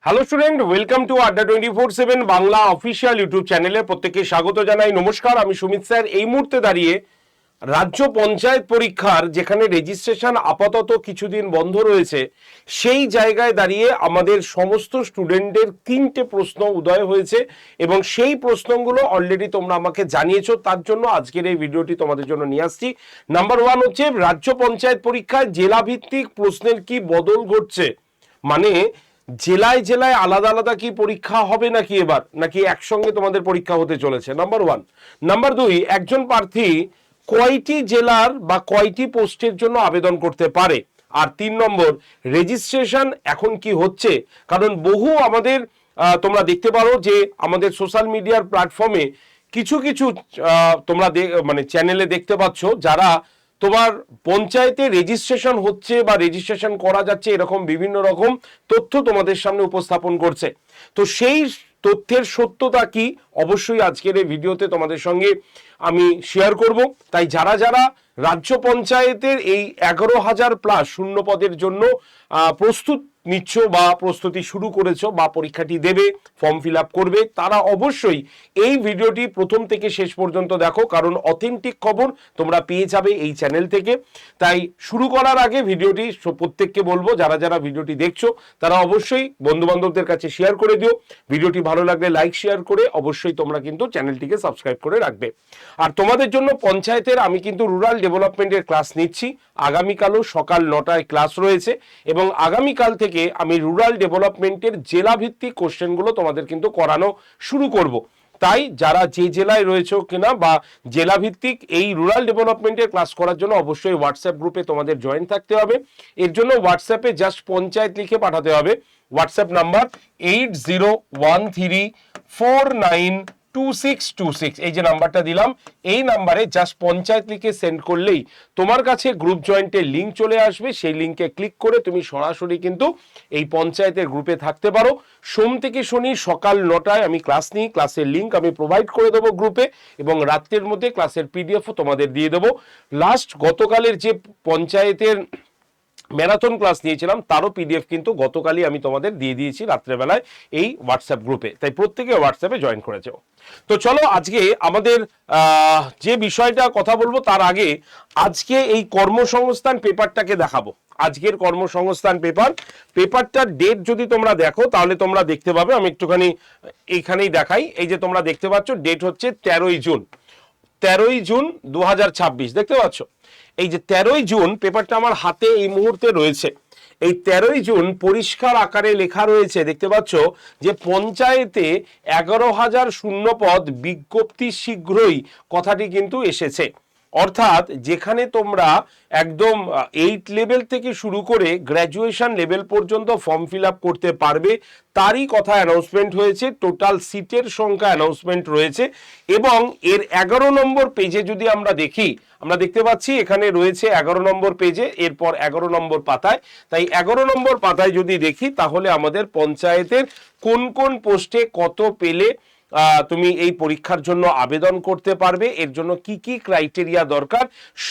Hello student, welcome to আড্ডা 24/7 Bangla official YouTube চ্যানেলে প্রত্যেককে স্বাগত জানাই। নমস্কার, আমি সুমিত স্যার। এই মুহূর্তে দাঁড়িয়ে রাজ্য পঞ্চায়েত পরীক্ষার যেখানে রেজিস্ট্রেশন আপাতত কিছুদিন বন্ধ রয়েছে, সেই জায়গায় দাঁড়িয়ে আমাদের সমস্ত স্টুডেন্টদের তিনটে প্রশ্ন উদয় হয়েছে এবং সেই প্রশ্নগুলো অলরেডি তোমরা আমাকে জানিয়েছো। তার জন্য আজকের এই ভিডিওটি তোমাদের জন্য নিয়ে আসছি। নাম্বার 1 হচ্ছে রাজ্য পঞ্চায়েত পরীক্ষায় জেলাভিত্তিক প্রশ্নের কি বদল ঘটছে, মানে জেলায় জেলায় আলাদা আলাদা কি পরীক্ষা হবে নাকি এবার, নাকি একসঙ্গে তোমাদের পরীক্ষা হতে চলেছে। নাম্বার 1। নাম্বার 2, একজন প্রার্থী কয়টি জেলার বা কয়টি পোস্টের জন্য আবেদন করতে পারে। আর 3 নম্বর, রেজিস্ট্রেশন এখন কি হচ্ছে, কারণ বহু আমাদের তোমরা দেখতে পারো যে আমাদের সোশ্যাল মিডিয়ার প্ল্যাটফর্মে কিছু কিছু তোমরা মানে চ্যানেলে দেখতে পাচ্ছ যারা তোমার পঞ্চায়েতে রেজিস্ট্রেশন হচ্ছে বা রেজিস্ট্রেশন করা যাচ্ছে এরকম বিভিন্ন রকম তথ্য তোমাদের সামনে উপস্থাপন করছে। তো সেই তথ্যের সত্যতা কি অবশ্যই আজকের এই ভিডিওতে তোমাদের সঙ্গে আমি শেয়ার করব। তাই যারা যারা রাজ্য পঞ্চায়েতের এই 11,000+ শূন্য পদের জন্য প্রস্তুত নিচ্ছ বা প্রস্তুতি শুরু করেছো বা পরীক্ষাটি দেবে, ফর্ম ফিল আপ করবে, তারা অবশ্যই এই ভিডিওটি প্রথম থেকে শেষ পর্যন্ত দেখো, কারণ অথেন্টিক খবর তোমরা পেয়ে যাবে এই চ্যানেল থেকে। তাই শুরু করার আগে ভিডিওটি প্রত্যেককে বলবো, যারা যারা ভিডিওটি দেখছো তারা অবশ্যই বন্ধু বান্ধবদের কাছে শেয়ার করে দিও। ভিডিওটি ভালো লাগলে লাইক শেয়ার করে অবশ্যই তোমরা কিন্তু চ্যানেলটিকে সাবস্ক্রাইব করে রাখবে। আর তোমাদের জন্য পঞ্চায়েতের আমি কিন্তু রুরাল ডেভেলপমেন্টের ক্লাস নিচ্ছি। আগামীকালও সকাল 9টায় ক্লাস রয়েছে এবং আগামীকাল থেকে আমি রুরাল ডেভেলপমেন্টের জেলাভিত্তিক কোশ্চেনগুলো তোমাদের কিন্তু করানো শুরু করব। তাই যারা যে জেলায় রয়েছে কিনা বা জেলাভিত্তিক এই রুরাল ডেভেলপমেন্টের ক্লাস করার জন্য অবশ্যই হোয়াটসঅ্যাপ গ্রুপে তোমাদের জয়েন থাকতে হবে। এর জন্য হোয়াটসঅ্যাপে জাস্ট পঞ্চায়েত লিখে পাঠাতে হবে। হোয়াটসঅ্যাপ নাম্বার 8013492626, এই যে নাম্বারটা দিলাম, এই নাম্বারে জাস্ট পঞ্চায়েত লিখে সেন্ড করলেই তোমার কাছে গ্রুপ জয়েন্টের লিঙ্ক চলে আসবে। সেই লিঙ্কে ক্লিক করে তুমি সরাসরি কিন্তু এই পঞ্চায়েতের গ্রুপে থাকতে পারো। সোম থেকে শনি সকাল 9টায় আমি ক্লাস নিই, ক্লাসের লিঙ্ক আমি প্রোভাইড করে দেবো গ্রুপে এবং রাত্রের মধ্যে ক্লাসের পিডিএফও তোমাদের দিয়ে দেবো। লাস্ট গতকালের যে পঞ্চায়েতের ম্যারাথন ক্লাস নিয়েছিলাম তারও পিডিএফ কিন্তু গতকালই আমি তোমাদের দিয়ে দিয়েছি রাত্রেবেলায় এই হোয়াটসঅ্যাপ গ্রুপে, তাই প্রত্যেকে হোয়াটসঅ্যাপে জয়েন করেছো। তো চলো আজকে আমাদের যে বিষয়টা কথা বলবো তার আগে আজকে এই কর্মসংস্থান পেপারটাকে দেখাবো। আজকের কর্মসংস্থান পেপারটার ডেট যদি তোমরা দেখো তাহলে তোমরা দেখতে পাবে, আমি একটুখানি এইখানেই দেখাই। এই যে তোমরা দেখতে পাচ্ছ ডেট হচ্ছে 13ই জুন, 13ই জুন 2026, দেখতে পাচ্ছ? এই যে 13ই জুন পেপারটা আমার হাতে এই মুহূর্তে রয়েছে। এই 13ই জুন পরিষ্কার আকারে লেখা রয়েছে, দেখতে পাচ্ছ যে পঞ্চায়েতে 11,000 শূন্য পদ বিজ্ঞপ্তি শীঘ্রই, কথাটি কিন্তু এসেছে। অর্থাৎ যেখানে তোমরা একদম 8 লেভেল থেকে শুরু করে গ্র্যাজুয়েশন লেভেল পর্যন্ত ফর্ম ফিল আপ করতে পারবে তারই কথা অ্যানাউন্সমেন্ট হয়েছে। টোটাল সিটের সংখ্যা অ্যানাউন্সমেন্ট রয়েছে এবং এর 11 নম্বর পেজে যদি আমরা দেখি, আমরা দেখতে পাচ্ছি এখানে রয়েছে 11 নম্বর পেজে, এরপর 11 নম্বর পাতায়। তাই 11 নম্বর পাতায় যদি দেখি তাহলে আমাদের পঞ্চায়েতের কোন কোন পোস্টে কত পেলে তুমি এই পরীক্ষার জন্য আবেদন করতে পারবে, এর জন্য কি কি ক্রাইটেরিয়া দরকার,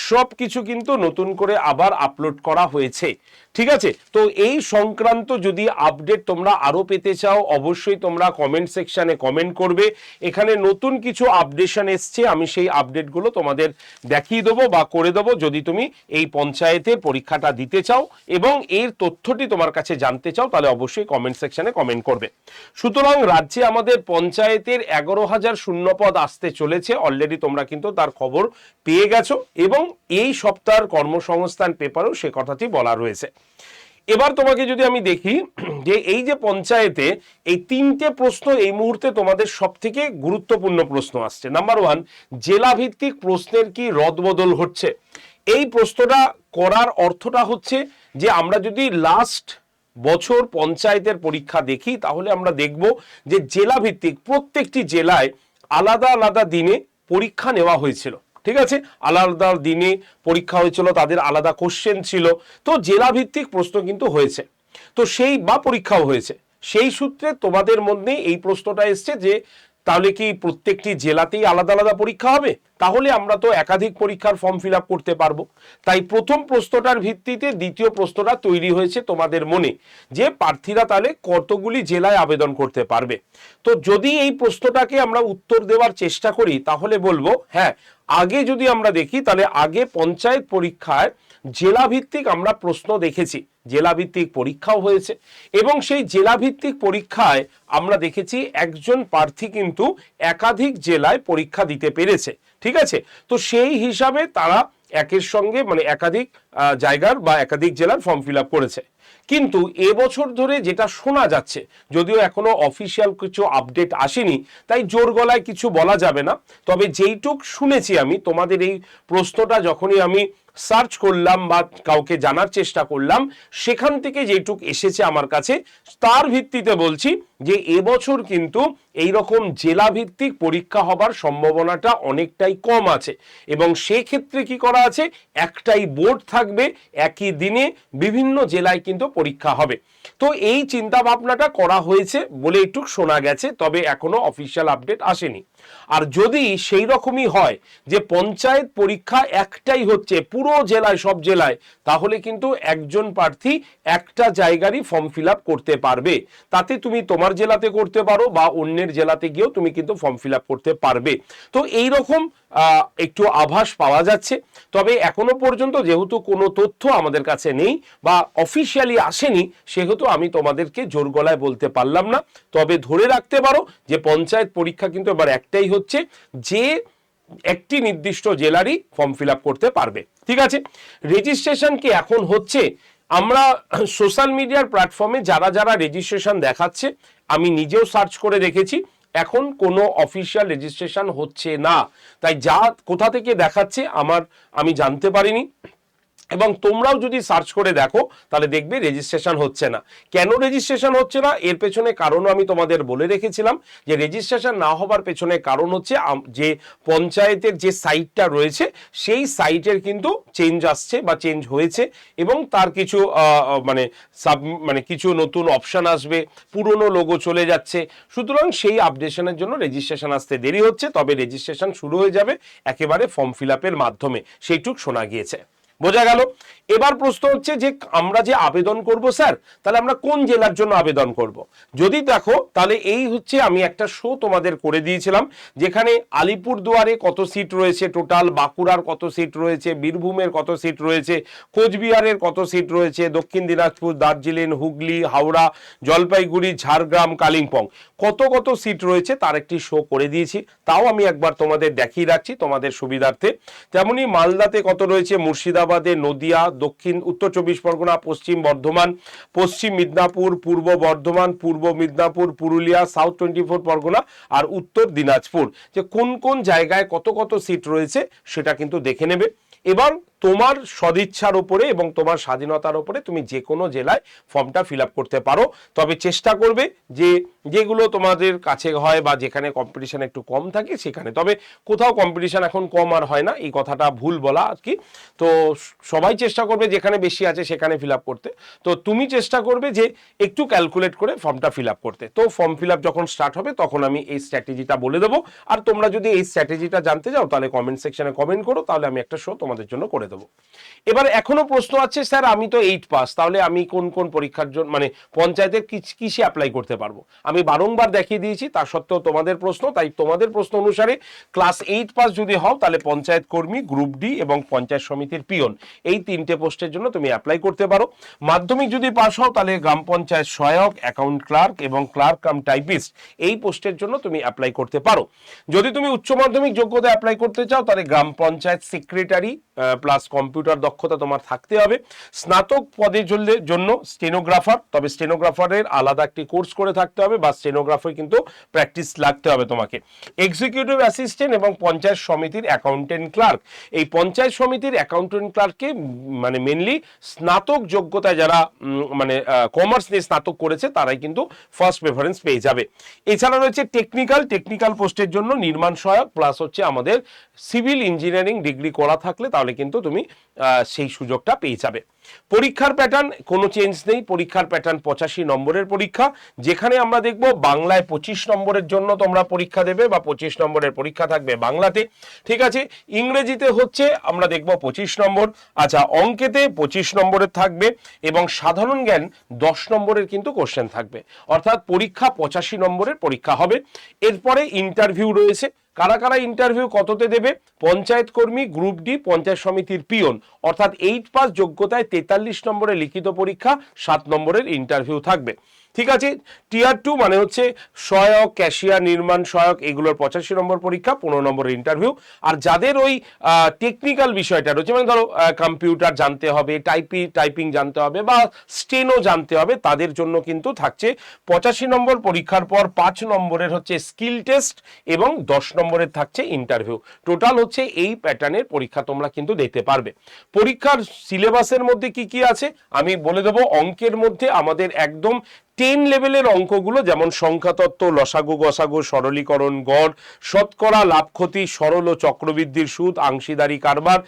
সব কিছু কিন্তু নতুন করে আবার আপলোড করা হয়েছে। ঠিক আছে, তো এই সংক্রান্ত যদি আপডেট তোমরা আরো পেতে চাও অবশ্যই তোমরা কমেন্ট সেকশনে কমেন্ট করবে। এখানে নতুন কিছু আপডেশন এসছে, আমি সেই আপডেটগুলো তোমাদের দেখিয়ে দেবো বা করে দেবো যদি তুমি এই পঞ্চায়েতের পরীক্ষাটা দিতে চাও এবং এর তথ্যটি তোমার কাছে জানতে চাও, তাহলে অবশ্যই কমেন্ট সেকশনে কমেন্ট করবে। সুতরাং রাজ্যে আমাদের পঞ্চায়েতের 11,000 শূন্য পদ আসতে চলেছে, অলরেডি তোমরা কিন্তু তার খবর পেয়ে গেছো এবং এই সপ্তাহের কর্মসংস্থান পেপারেও সে কথাটি বলা রয়েছে। এবার তোমাকে যদি আমি দেখি যে এই যে পঞ্চায়েতে এই 3টে প্রশ্ন এই মুহূর্তে তোমাদের সব থেকে গুরুত্বপূর্ণ প্রশ্ন আসছে। নাম্বার 1, জেলা ভিত্তিক প্রশ্নের কি রদবদল হচ্ছে? এই প্রশ্নটা করার অর্থটা হচ্ছে যে আমরা যদি লাস্ট বছর পঞ্চায়েতের পরীক্ষা দেখি তাহলে আমরা দেখব যে জেলা ভিত্তিক প্রত্যেকটি জেলায় আলাদা আলাদা দিনে পরীক্ষা নেওয়া হয়েছিল। ঠিক আছে, আলাদা দিনে পরীক্ষা হয়েছিল, তাদের আলাদা কোশ্চেন ছিল। তো জেলা ভিত্তিক প্রশ্ন কিন্তু হয়েছে, তো সেই বা পরীক্ষাও হয়েছে, সেই সূত্রে তোমাদের মধ্যে এই প্রশ্নটা এসছে যে তাহলে কি প্রত্যেকটি জেলাতেই আলাদা আলাদা পরীক্ষা হবে? তাহলে আমরা তো একাধিক পরীক্ষার ফর্ম ফিল আপ করতে পারবো। তাই প্রথম প্রশ্নটার ভিত্তিতে দ্বিতীয় প্রশ্নটা তৈরি হয়েছে তোমাদের মনে, যে প্রার্থীরা তাহলে কতগুলি জেলায় আবেদন করতে পারবে। তো যদি এই প্রশ্নটাকে আমরা উত্তর দেওয়ার চেষ্টা করি তাহলে বলবো হ্যাঁ, আগে যদি আমরা দেখি তাহলে আগে পঞ্চায়েত পরীক্ষায় জেলাভিত্তিক আমরা প্রশ্ন দেখেছি, জেলাভিত্তিক পরীক্ষাও হয়েছে, এবং সেই জেলাভিত্তিক পরীক্ষায় আমরা দেখেছি একজন প্রার্থী কিন্তু একাধিক জেলায় পরীক্ষা দিতে পেরেছে। ঠিক আছে, তো সেই হিসাবে তারা একের সঙ্গে মানে একাধিক জায়গার বা একাধিক জেলার ফর্ম ফিল আপ করেছে। কিন্তু এবছর ধরে যেটা শোনা যাচ্ছে, যদিও এখনো অফিসিয়াল কিছু আপডেট আসেনি তাই জোর গলায় কিছু বলা যাবে না, তবে যেইটুক শুনেছি আমি, তোমাদের এই প্রশ্নটা যখনই আমি সার্চ করলাম বা কাউকে জানার চেষ্টা করলাম, সেখান থেকে যেটুক এসেছে আমার কাছে তার ভিত্তিতে বলছি যে এবছর কিন্তু এই রকম জেলা ভিত্তিক পরীক্ষা হবার সম্ভাবনাটা অনেকটাই কম আছে, এবং সেক্ষেত্রে কি করা আছে, একটাই বোর্ড থাকবে, একই দিনে বিভিন্ন জেলায় কিন্তু পরীক্ষা হবে। তো এই চিন্তা ভাবনাটা করা হয়েছে বলে একটু শোনা গেছে, তবে এখনো অফিসিয়াল আপডেট আসেনি। আর যদি সেই রকমই হয় যে পঞ্চায়েত পরীক্ষা একটাই হচ্ছে পুরো জেলায়, সব জেলায়, তাহলে কিন্তু একজন প্রার্থী একটা জায়গারই ফর্ম ফিল আপ করতে পারবে। তাতে তুমি তোমার জেলাতে করতে পারো বা অন্যের জেলাতে গিয়েও তুমি কিন্তু ফর্ম ফিল আপ করতে পারবে। তো এই রকম একটু আভাস পাওয়া যাচ্ছে, তবে এখনো পর্যন্ত যেহেতু কোনো তথ্য আমাদের কাছে নেই বা অফিসিয়ালি আসেনি, সেহেতু আমি তোমাদেরকে জোর গলায় বলতে পারলাম না। তবে ধরে রাখতে পারো যে পঞ্চায়েত পরীক্ষা কিন্তু এবার একটাই হচ্ছে, যে একটি নির্দিষ্ট জেলারই ফর্ম ফিল আপ করতে পারবে। ঠিক আছে, রেজিস্ট্রেশন কি এখন হচ্ছে? আমরা সোশ্যাল মিডিয়ার প্ল্যাটফর্মে যারা যারা রেজিস্ট্রেশন দেখাচ্ছে, আমি নিজেও সার্চ করে দেখেছি, এখন কোনো অফিসিয়াল রেজিস্ট্রেশন হচ্ছে না। তাই যা কোথা থেকে দেখাচ্ছে আমি জানতে পারিনি, এবং তোমরাও যদি সার্চ করে দেখো তাহলে দেখবে রেজিস্ট্রেশন হচ্ছে না। কেন রেজিস্ট্রেশন হচ্ছে না এর পেছনে কারণও আমি তোমাদের বলে রেখেছিলাম, যে রেজিস্ট্রেশন না হবার পেছনে কারণ হচ্ছে যে পঞ্চায়েতের যে সাইটটা রয়েছে সেই সাইটের কিন্তু চেঞ্জ আসছে বা চেঞ্জ হয়েছে, এবং তার কিছু মানে কিছু নতুন অপশন আসবে, পুরনো লোগো চলে যাচ্ছে, সুতরাং সেই আপডেশনের জন্য রেজিস্ট্রেশন আসতে দেরি হচ্ছে। তবে রেজিস্ট্রেশন শুরু হয়ে যাবে একেবারে ফর্ম ফিল আপের মাধ্যমে, সেইটুক শোনা গিয়েছে। বোঝা গেল? এবার প্রশ্ন হচ্ছে যে আমরা যে আবেদন করব স্যার, তাহলে আমরা কোন জেলার জন্য আবেদন করব? যদি দেখো তাহলে এই হচ্ছে, আমি একটা শো তোমাদের করে দিয়েছিলাম যেখানে আলিপুরদুয়ারে কত সিট রয়েছে টোটাল, বাঁকুড়ার কত সিট রয়েছে, বীরভূমের কত সিট রয়েছে, কোচবিহারের কত সিট রয়েছে, দক্ষিণ দিনাজপুর, দার্জিলিং, হুগলি, হাওড়া, জলপাইগুড়ি, ঝাড়গ্রাম, কালিম্পং কত কত সিট রয়েছে তার একটি শো করে দিয়েছি। তাও আমি একবার তোমাদের দেখিয়ে রাখছি তোমাদের সুবিধার্থে। তেমনি মালদাতে কত রয়েছে, মুর্শিদাবাদে, নদিয়া, দক্ষিণ উত্তর 24 পরগনা, পশ্চিম বর্ধমান, পশ্চিম মিদনাপুর, পূর্ব বর্ধমান, পূর্ব মিদনাপুর, পুরুলিয়া, সাউথ 24 পরগনা আর উত্তর দিনাজপুর, যে কোন কোন জায়গায় কত কত সিট রয়েছে সেটা কিন্তু দেখে নেবে। এবার তোমার সদিচ্ছার উপরে এবং তোমার স্বাধীনতার উপরে তুমি যে কোনো জেলায় ফর্মটা ফিল আপ করতে পারো, তবে চেষ্টা করবে যে যেগুলো তোমাদের কাছে হয় বা যেখানে কম্পিটিশন একটু কম থাকে সেখানে। তবে কোথাও কম্পিটিশন এখন কম আর হয় না, এই কথাটা ভুল বলা আর কি। তো সবাই চেষ্টা করবে যেখানে বেশি আছে সেখানে ফিল আপ করতে। তো তুমি চেষ্টা করবে যে একটু ক্যালকুলেট করে ফর্মটা ফিল আপ করতে। তো ফর্ম ফিল আপ যখন স্টার্ট হবে তখন আমি এই স্ট্র্যাটেজিটা বলে দেবো। আর তোমরা যদি এই স্ট্র্যাটেজিটা জানতে চাও তাহলে কমেন্ট সেকশনে কমেন্ট করো, তাহলে আমি একটা শো তোমাদের জন্য করে দেবো। এবার এখনো প্রশ্ন আছে, স্যার আমি তো 8 পাস, তাহলে আমি কোন কোন পরীক্ষার জন্য মানে পঞ্চায়েতের কিসে অ্যাপ্লাই করতে পারবো? আমি বারংবার দেখিয়ে দিয়েছি, তা সত্ত্বেও তোমাদের প্রশ্ন, তাই তোমাদের প্রশ্ন অনুসারে ক্লাস 8 পাস যদি হও তাহলে পঞ্চায়েত কর্মী, গ্রুপ ডি এবং পঞ্চায়েত সমিতির পিয়ন, এই 3টে পোস্টের জন্য তুমি অ্যাপ্লাই করতে পারো। মাধ্যমিক যদি পাস হও তাহলে গ্রাম পঞ্চায়েত সহায়ক, অ্যাকাউন্ট ক্লার্ক এবং ক্লার্ক কাম টাইপিস্ট, এই পোস্টের জন্য তুমি অ্যাপ্লাই করতে পারো। যদি তুমি উচ্চ মাধ্যমিক যোগ্যতা অ্যাপ্লাই করতে চাও তাহলে গ্রাম পঞ্চায়েত সেক্রেটারি প্লাস কম্পিউটার দক্ষতা তোমার থাকতে হবে। স্নাতক পদের জন্য স্টেনোগ্রাফার, তবে স্টেনোগ্রাফারের আলাদা একটি কোর্স করে থাকতে হবে বা স্টেনোগ্রাফার কিন্তু প্র্যাকটিস লাগতে হবে তোমাকে। এক্সিকিউটিভ অ্যাসিস্ট্যান্ট এবং পঞ্চায়েত সমিতির অ্যাকাউন্টেন্ট ক্লার্ক, এই পঞ্চায়েত সমিতির অ্যাকাউন্টেন্ট ক্লার্ককে মানে মেনলি স্নাতক যোগ্যতায় যারা মানে কমার্স নিয়ে স্নাতক করেছে তারাই কিন্তু ফার্স্ট প্রেফারেন্স পেয়ে যাবে। এছাড়া রয়েছে টেকনিক্যাল পোস্টের জন্য নির্মাণ সহায়ক প্লাস হচ্ছে আমাদের সিভিল ইঞ্জিনিয়ারিং ডিগ্রি করা থাকলে তাহলে তাহলে কিন্তু তুমি সেই সুযোগটা পেয়ে যাবে। পরীক্ষার প্যাটার্ন কোনো চেঞ্জ নেই, পরীক্ষার প্যাটার্ন 85 নম্বরের পরীক্ষা, যেখানে আমরা দেখব বাংলায় 25 নম্বরের জন্য তোমরা পরীক্ষা দেবে বা 25 নম্বরের পরীক্ষা থাকবে বাংলাতে, ঠিক আছে। ইংরেজিতে হচ্ছে আমরা দেখব 25 নম্বর, আচ্ছা অঙ্কেতে 25 নম্বরের থাকবে এবং সাধারণ জ্ঞান 10 নম্বরের কিন্তু কোশ্চেন থাকবে, অর্থাৎ পরীক্ষা 85 নম্বরের পরীক্ষা হবে। এরপরে ইন্টারভিউ রয়েছে। কারা কারা ইন্টারভিউ কততে দেবে? পঞ্চায়েত কর্মী, গ্রুপ ডি, পঞ্চায়েত সমিতির পিয়ন, অর্থাৎ 8 পাস যোগ্যতায় 43 নম্বরের লিখিত পরীক্ষা, 7 নম্বরের ইন্টারভিউ থাকবে, ঠিক আছে। টিয়ার 2 মানে হচ্ছে সহায়ক, ক্যাশিয়ার, নির্মাণ সহায়ক, এগুলোর 85 নম্বর পরীক্ষা, 15 নম্বরের ইন্টারভিউ। আর যাদের ওই টেকনিক্যাল বিষয়টা রয়েছে, মানে ধরো কম্পিউটার জানতে হবে, টাইপিং জানতে হবে বা স্টেনো জানতে হবে, তাদের জন্য কিন্তু থাকছে 85 নম্বর পরীক্ষার পর 5 নম্বরের হচ্ছে স্কিল টেস্ট এবং 10 নম্বরের থাকছে ইন্টারভিউ। টোটাল হচ্ছে এই প্যাটার্নের পরীক্ষা তোমরা কিন্তু দিতে পারবে। পরীক্ষার সিলেবাসের মধ্যে কি কি আছে আমি বলে দেবো। অঙ্কের মধ্যে আমাদের একদম 10 লেভেলের অঙ্কগুলো, যেমন সংখ্যাতত্ত্ব, লসাগু গসাগু, সরলীকরণ, গড়, শতকরা, লাভ ক্ষতি, সরল ও চক্রবৃদ্ধির সুদ, আংশিদারি কারবার,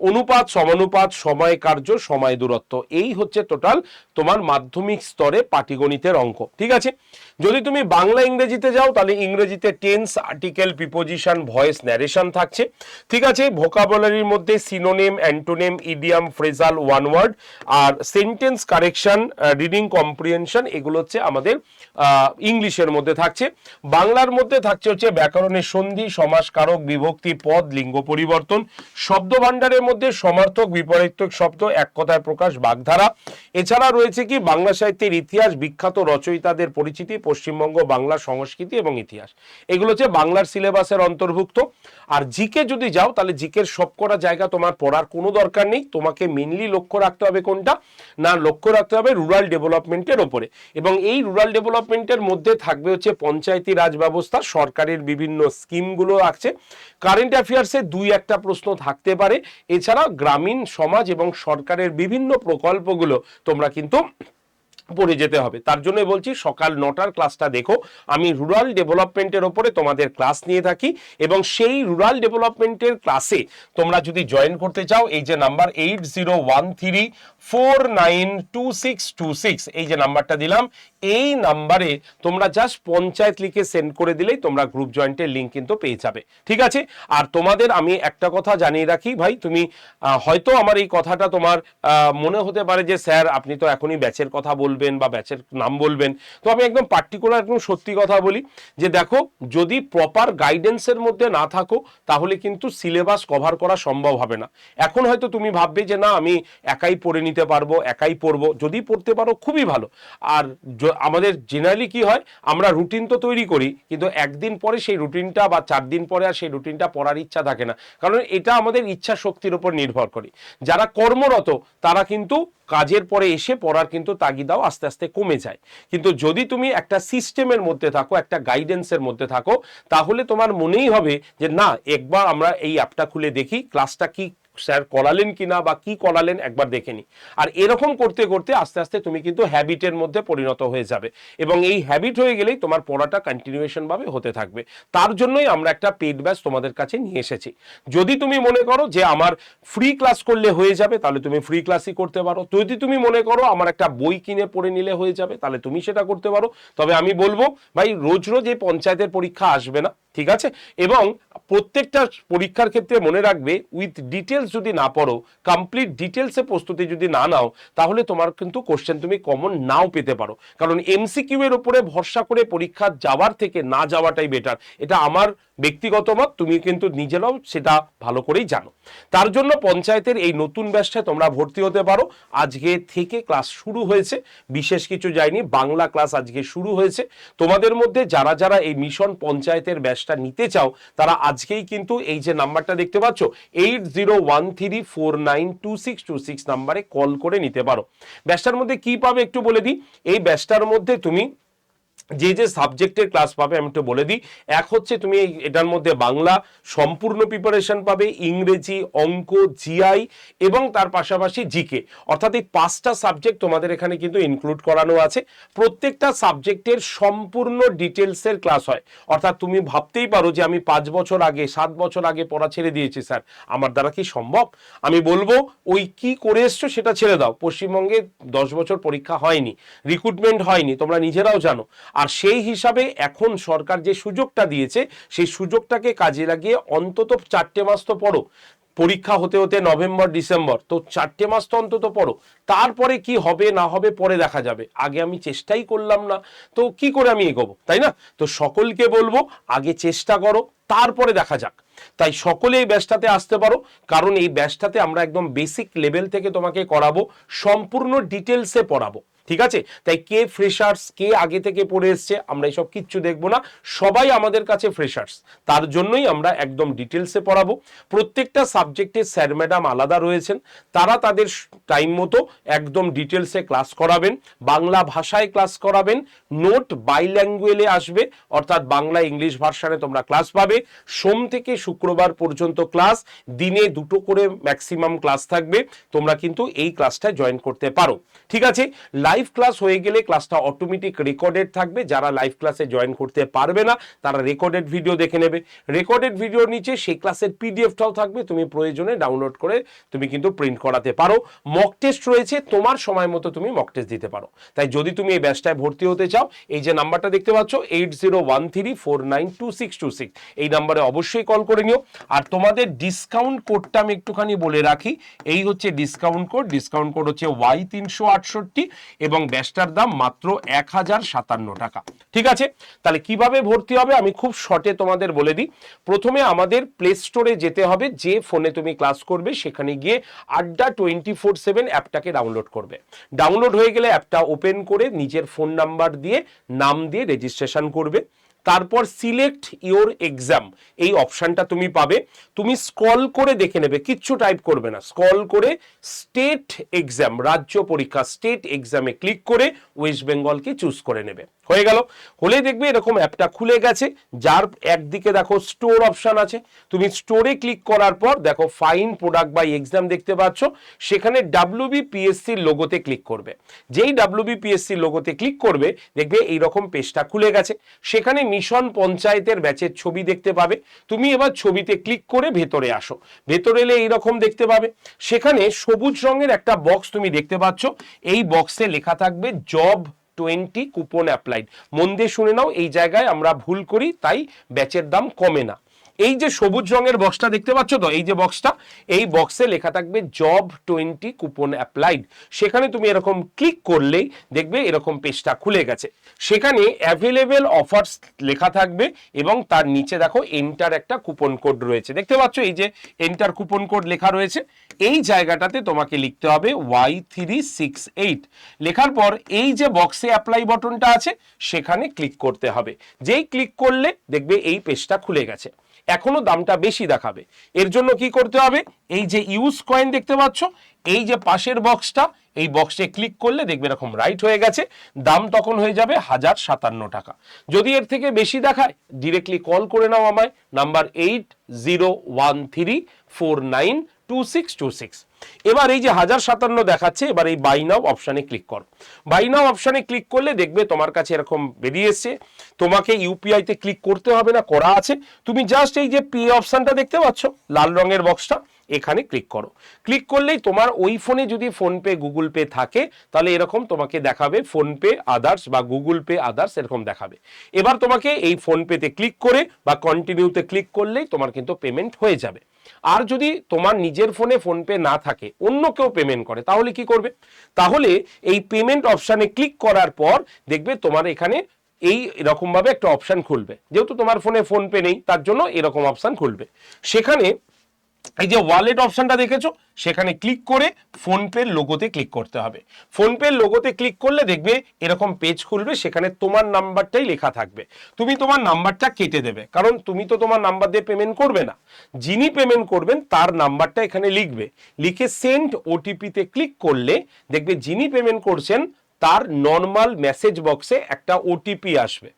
অনুপাত, সমানুপাত, সময় কার্য, সময় দূরত্ব, এই হচ্ছে টোটাল তোমার মাধ্যমিক স্তরে পাটিগণিতের অঙ্ক, ঠিক আছে। যদি তুমি বাংলা ইংরেজিতে যাও তাহলে ইংরেজিতে tense, article, preposition, voice, narration থাকছে, ঠিক আছে। ভোকাবুলারির মধ্যে synonym, antonym, idiom, phrasal, one word, আর সেন্টেন্স কারেকশন, রিডিং কম্প্রিহেনশন, এগুলো হচ্ছে আমাদের ইংলিশের মধ্যে থাকছে। বাংলার মধ্যে থাকছে হচ্ছে ব্যাকরণের সন্ধি, সমাস, কারক, বিভক্তি, পদ, লিঙ্গ পরিবর্তন, শব্দ ভাণ্ডারের মধ্যে সমার্থক, বিপরীতক শব্দ, এক কথায় প্রকাশ, বাগধারা। এছাড়া রয়েছে কি বাংলা সাহিত্যের ইতিহাস, বিখ্যাত রচয়িতাদের পরিচিতি, পশ্চিমবঙ্গ বাংলা সংস্কৃতি এবং ইতিহাস, এগুলো হচ্ছে বাংলার সিলেবাসের অন্তর্ভুক্ত। আর জিকে যদি যাও তাহলে জিকের সবকটা জায়গা তোমার পড়ার কোনো দরকার নেই, তোমাকে মেনলি লক্ষ্য রাখতে হবে কোনটা না, লক্ষ্য রাখতে হবে রুরাল ডেভেলপমেন্টের ওপরে। এবং এই রুরাল ডেভেলপমেন্টের মধ্যে থাকবে হচ্ছে পঞ্চায়েতি রাজ ব্যবস্থা, সরকারের বিভিন্ন স্কিমগুলো আছে, কারেন্ট অ্যাফেয়ার্সে 2-1টা প্রশ্ন থাকতে পারে। এছাড়া গ্রামীণ সমাজ এবং সরকারের বিভিন্ন প্রকল্পগুলো তোমরা কিন্তু পড়ে যেতে হবে। তার জন্য বলছি সকাল 9টার ক্লাসটা দেখো, আমি রুরাল ডেভেলপমেন্টের ওপরে তোমাদের ক্লাস নিয়ে থাকি এবং সেই রুরাল ডেভেলপমেন্টের ক্লাসে তোমরা যদি জয়েন করতে চাও, এই যে নাম্বার 8013492626, এই যে নাম্বারটা দিলাম, এই নাম্বারে তোমরা জাস্ট পঞ্চায়েত লিখে সেন্ড করে দিলেই তোমরা গ্রুপ জয়েন্টের লিঙ্ক কিন্তু পেয়ে যাবে, ঠিক আছে। আর তোমাদের আমি একটা কথা জানিয়ে রাখি ভাই, তুমি হয়তো আমার এই কথাটা তোমার মনে হতে পারে যে স্যার আপনি তো এখনই ব্যাচের কথা বলবেন বা ব্যাচের নাম বলবেন, তো আমি একদম পার্টিকুলার একদম সত্যি কথা বলি যে দেখো, যদি প্রপার গাইডেন্সের মধ্যে না থাকো তাহলে কিন্তু সিলেবাস কভার করা সম্ভব হবে না। এখন হয়তো তুমি ভাববে যে না আমি একাই পড়ে নিতে পারবো, একাই পড়বো, যদি পড়তে পারো খুবই ভালো। আর আমাদের জেনারেলি কি হয়, আমরা রুটিন তো তৈরি করি কিন্তু একদিন পরে সেই রুটিনটা বা 4 দিন পরে আর সেই রুটিনটা পড়ার ইচ্ছা থাকে না, কারণ এটা আমাদের ইচ্ছা শক্তির উপর নির্ভর করে। যারা কর্মরত তারা কিন্তু কাজের পরে এসে পড়ার কিন্তু তাগিদাও আস্তে আস্তে কমে যায়। কিন্তু যদি তুমি একটা সিস্টেমের মধ্যে থাকো, একটা গাইডেন্সের মধ্যে থাকো, তাহলে তোমার মনেই হবে যে না একবার আমরা এই অ্যাপটা খুলে দেখি ক্লাসটা কি স্যার করালেন কিনা বা কি করালেন একবার দেখে নি। আর এরকম করতে করতে আস্তে আস্তে তুমি কিন্তু হ্যাবিটের মধ্যে পরিণত হয়ে যাবে এবং এই হ্যাবিট হয়ে গেলেই তোমার পড়াটা কন্টিনিউয়েশন ভাবে হতে থাকবে। তার জন্যই আমরা একটা পেড ব্যাচ তোমাদের কাছে নিয়ে এসেছি। যদি তুমি মনে করো যে আমার ফ্রি ক্লাস করলে হয়ে যাবে তাহলে তুমি ফ্রি ক্লাসই করতে পারো, যদি তুমি মনে করো আমার একটা বই কিনে পড়ে নিলে হয়ে যাবে তাহলে তুমি সেটা করতে পারো। তবে আমি বলবো ভাই রোজ রোজ এই পঞ্চায়েতের পরীক্ষা আসবে না, ঠিক আছে। এবং প্রত্যেকটা পরীক্ষার ক্ষেত্রে মনে রাখবে উইথ ডিটেলস যদি না পড়ো, কমপ্লিট ডিটেলসে প্রস্তুতি যদি না নাও, তাহলে তোমার কিন্তু কোশ্চেন তুমি কমন নাও পেতে পারো। কারণ এমসিকিউ এর উপরে ভরসা করে পরীক্ষা যাওয়ার থেকে না যাওয়াটাই বেটার, এটা আমার ব্যক্তিগত মত, তুমি কিন্তু নিজেরাও সেটা ভালো করেই জানো। তার জন্য পঞ্চায়েতের এই নতুন ব্যাচটায় তোমরা ভর্তি হতে পারো। আজকে থেকে ক্লাস শুরু হয়েছে, বিশেষ কিছু যায়নি, বাংলা ক্লাস আজকে শুরু হয়েছে। তোমাদের মধ্যে যারা যারা এই মিশন পঞ্চায়েতের ব্যাচটা নিতে চাও তারা আজকেই কিন্তু এই যে নাম্বারটা দেখতে পাচ্ছ 8013492626 নাম্বারে কল করে নিতে পারো। ব্যাচটার মধ্যে কি পাবে একটু বলে দিই। এই ব্যাচটার মধ্যে তুমি যে যে সাবজেক্টের ক্লাস পাবে আমি একটু বলে দিই। এক হচ্ছে তুমি এটার মধ্যে বাংলা সম্পূর্ণ প্রিপারেশন পাবে, ইংরেজি, অঙ্ক, জিআই এবং তার পাশাপাশি জিকে, অর্থাৎ এই 5টা সাবজেক্ট তোমাদের এখানে কিন্তু ইনক্লুড করানো আছে। প্রত্যেকটা সাবজেক্টের সম্পূর্ণ ডিটেলসের ক্লাস হয়, অর্থাৎ তুমি ভাবতেই পারো যে আমি 5 বছর আগে 7 বছর আগে পড়া ছেড়ে দিয়েছি স্যার, আমার দ্বারা কি সম্ভব? আমি বলবো ওই কি করে এসছো সেটা ছেড়ে দাও। পশ্চিমবঙ্গে 10 বছর পরীক্ষা হয়নি, রিক্রুটমেন্ট হয়নি, তোমরা নিজেরাও জানো। আর সেই হিসাবে এখন সরকার যে সুযোগটা দিয়েছে সেই সুযোগটাকে কাজে লাগিয়ে অন্তত 4টে মাস তো পড়ো। পরীক্ষা হতে হতে নভেম্বর ডিসেম্বর, তো 4টে মাস তো অন্তত পড়ো। তারপরে কি হবে না হবে পরে দেখা যাবে, আগে আমি চেষ্টাই করলাম না তো কি করে আমি এগোবো, তাই না? তো সকলকে বলবো আগে চেষ্টা করো, তারপরে দেখা যাক। তাই সকলে এই ব্যাচটাতে আসতে পারো, কারণ এই ব্যাচটাতে আমরা একদম বেসিক লেভেল থেকে তোমাকে করাবো, সম্পূর্ণ ডিটেলসে পড়াবো, ঠিক আছে? তাই কে ফ্রেশার্স, কে আগে থেকে পড়ে এসছে, আমরা এইসব কিচ্ছু দেখবো না, সবাই আমাদের কাছে ফ্রেশার্স। তার জন্যই আমরা একদম ডিটেলসে পড়াবো। প্রত্যেকটা সাবজেক্টে স্যার ম্যাডাম আলাদা রয়েছেন, তারা তাদের টাইম মতো একদম ডিটেলসে ক্লাস করাবেন, বাংলা ভাষায় ক্লাস করাবেন, নোট বাইল্যাঙ্গুয়েলে আসবে, অর্থাৎ বাংলা ইংলিশ ভার্সানে তোমরা ক্লাস পাবে। সোম থেকে শুক্রবার পর্যন্ত ক্লাস, দিনে 2টো করে ম্যাক্সিমাম ক্লাস থাকবে, তোমরা কিন্তু এই ক্লাসটা জয়েন করতে পারো, ঠিক আছে? লাইভ ক্লাস হয়ে গেলে ক্লাসটা অটোমেটিক রেকর্ডেড থাকবে, যারা লাইভ ক্লাসে জয়েন করতে পারবে না তারা রেকর্ডেড ভিডিও দেখে নেবে। রেকর্ডেড ভিডিওর নিচে সেই ক্লাসের পিডিএফটাও থাকবে, তুমি প্রয়োজনে ডাউনলোড করে তুমি কিন্তু প্রিন্ট করাতে পারো। মক টেস্ট রয়েছে, তোমার সময় মতো তুমি মক টেস্ট দিতে পারো। তাই যদি তুমি এই ব্যাচটায় ভর্তি হতে চাও, এই যে নাম্বারটা দেখতে পাচ্ছ 8013492626, এই নাম্বারে অবশ্যই কল করে নিও। আর তোমাদের ডিসকাউন্ট কোডটা আমি একটুখানি বলে রাখি, এই হচ্ছে ডিসকাউন্ট কোড হচ্ছে Y368 এবং ব্যাচটার দাম মাত্র 1057 টাকা, ঠিক আছে? তাহলে কিভাবে ভর্তি হবে আমি খুব শর্টে তোমাদের বলে দিই। প্রথমে আমাদের প্লে স্টোরে যেতে হবে, যে ফোনে তুমি ক্লাস করবে সেখানে গিয়ে আড্ডা 24/7 অ্যাপটাকে ডাউনলোড করবে। ডাউনলোড হয়ে গেলে অ্যাপটা ওপেন করে নিজের ফোন নাম্বার দিয়ে নাম দিয়ে রেজিস্ট্রেশন করবে। তারপর সিলেক্ট ইওর এক্সাম এই অপশনটা তুমি পাবে, তুমি স্ক্রল করে দেখে নেবে, কিচ্ছু টাইপ করবে না, স্ক্রল করে স্টেট এক্সাম, রাজ্য পরীক্ষা স্টেট এক্সামে ক্লিক করে ওয়েস্ট বেঙ্গলকে চুজ করে নেবে। হয়ে গেল, হলে দেখবে এরকম অ্যাপটা খুলে গেছে, যার একদিকে দেখো স্টোর অপশন আছে, তুমি স্টোরে ক্লিক করার পর দেখো ফাইন প্রোডাক্ট বাই এক্সাম দেখতে পাচ্ছ, সেখানে WBPSC লোগোতে ক্লিক করবে। যেই WBPSC লোগোতে ক্লিক করবে দেখবে এইরকম পেজটা খুলে গেছে, সেখানে মিশন পঞ্চায়েতের ব্যাচের ছবি দেখতে পাবে। তুমি এবার ছবিতে ক্লিক করে ভেতরে আসো, ভেতরে এলে এইরকম দেখতে পাবে, সেখানে সবুজ রঙের একটা বক্স তুমি দেখতে পাচ্ছ, এই বক্সে লেখা থাকবে জব 20 কুপন অ্যাপ্লাইড। মন দিয়ে শুনে নাও, এই জায়গায় আমরা ভুল করি, তাই ব্যাচের দাম কমে না। এই যে সবুজ রঙের বক্সটা দেখতে পাচ্ছ তো, এই যে বক্সটা, এই বক্সে লেখা থাকবে জব 20 কুপন অ্যাপ্লাইড, সেখানে তুমি এরকম ক্লিক করলেই দেখবে এরকম পেজটা খুলে গেছে। সেখানে অ্যাভেলেবেল অফার্স লেখা থাকবে এবং তার নিচে দেখো এন্টার একটা কুপন কোড রয়েছে, দেখতে পাচ্ছ এই যে এন্টার কুপন কোড লেখা রয়েছে। এই জায়গাটাতে তোমাকে লিখতে হবে Y368, লেখার পর এই যে বক্সে অ্যাপ্লাই বাটনটা আছে সেখানে ক্লিক করতে হবে। যেই ক্লিক করলে দেখবে এই পেজটা খুলে গেছে। এখনো দামটা বেশি দেখাবে, এর জন্য কি করতে হবে, এই যে ইউজ কয়েন দেখতে পাচ্ছ, এই যে পাশের বক্সটা, এই বক্সে ক্লিক করলে দেখবে এরকম রাইট হয়ে গেছে, দাম তখন হয়ে যাবে 1057 টাকা। যদি এর থেকে বেশি দেখায় ডিরেক্টলি কল করে নাও আমায়, নাম্বার 8013492626। এবার এই যে 1057 দেখাচ্ছে, এবার এই বাই নাও অপশানে ক্লিক করো। বাই নাও অপশানে ক্লিক করলে দেখবে তোমার কাছে এরকম বেরিয়ে এসছে, তোমাকে ইউপিআই তে ক্লিক করতে হবে না, করা আছে। তুমি জাস্ট এই যে পে অপশানটা দেখতে পাচ্ছ লাল রঙের বক্সটা, এখানে ক্লিক করো। ক্লিক করলেই তোমার ওই ফোনে যদি ফোনপে গুগল পে থাকে তাহলে এরকম তোমাকে দেখাবে ফোনপে আদার্স বা গুগল পে আদার্স, এরকম দেখাবে। এবার তোমাকে এই ফোনপেতে ক্লিক করে বা কন্টিনিউতে ক্লিক করলেই তোমার কিন্তু পেমেন্ট হয়ে যাবে। আর যদি তোমার নিজের ফোনে ফোনপে না থাকে, অন্য কেউ পেমেন্ট করে, তাহলে কি করবে, তাহলে এই পেমেন্ট অপশানে ক্লিক করার পর দেখবে তোমার এখানে এই এরকম ভাবে একটা অপশন খুলবে, যেহেতু তোমার ফোনে ফোনপে নেই তার জন্য এরকম অপশন খুলবে। সেখানে এই যে ওয়ালেট অপশনটা দেখেছো, সেখানে ক্লিক করে ফোনপের লোগোতে ক্লিক করতে হবে। ফোনপের লোগোতে ক্লিক করলে দেখবে এরকম পেজ খুলবে, সেখানে তোমার নাম্বারটাই লেখা থাকবে। তুমি তোমার নাম্বারটা কেটে দেবে, কারণ তুমি তো তোমার নাম্বার দিয়ে পেমেন্ট করবে না, যিনি পেমেন্ট করবেন তার নাম্বারটা এখানে লিখবে, লিখে সেন্ড ওটিপিতে ক্লিক করলে দেখবে যিনি পেমেন্ট করছেন তার নর্মাল মেসেজ বক্সে একটা ওটিপি আসবে।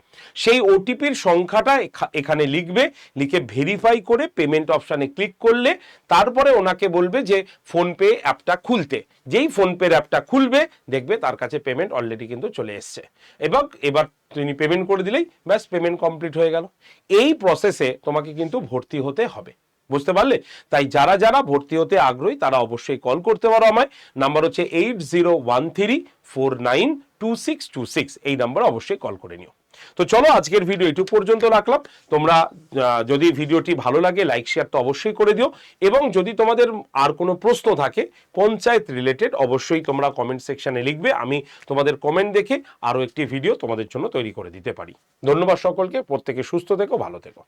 সেই ওটিপির সংখ্যাটা এখানে লিখবে, লিখে ভেরিফাই করে পেমেন্ট অপশানে ক্লিক করলে তারপরে ওনাকে বলবে যে ফোনপে অ্যাপটা খুলতে। যেই ফোনপের অ্যাপটা খুলবে দেখবে তার কাছে পেমেন্ট অলরেডি কিন্তু চলে এসছে, এবং এবার তিনি পেমেন্ট করে দিলেই ব্যাস পেমেন্ট কমপ্লিট হয়ে গেল। এই প্রসেসে তোমাকে কিন্তু ভর্তি হতে হবে, বুঝতে পারলে? তাই যারা যারা ভর্তি হতে আগ্রহী তারা অবশ্যই কল করতে পারো আমায়। নাম্বার হচ্ছে 8013492626, এই নাম্বারে অবশ্যই কল করে নিও। তো চলো আজকের ভিডিও এটুকু পর্যন্ত রাখলাম। তোমরা যদি ভিডিওটি ভালো লাগে লাইক শেয়ার তো অবশ্যই করে দিও, এবং যদি তোমাদের আর কোনো প্রশ্ন থাকে পঞ্চায়েত রিলেটেড অবশ্যই তোমরা কমেন্ট সেকশনে লিখবে, আমি তোমাদের কমেন্ট দেখে আরও একটি ভিডিও তোমাদের জন্য তৈরি করে দিতে পারি। ধন্যবাদ সকলকে, প্রত্যেকে সুস্থ থেকো, ভালো থেকো।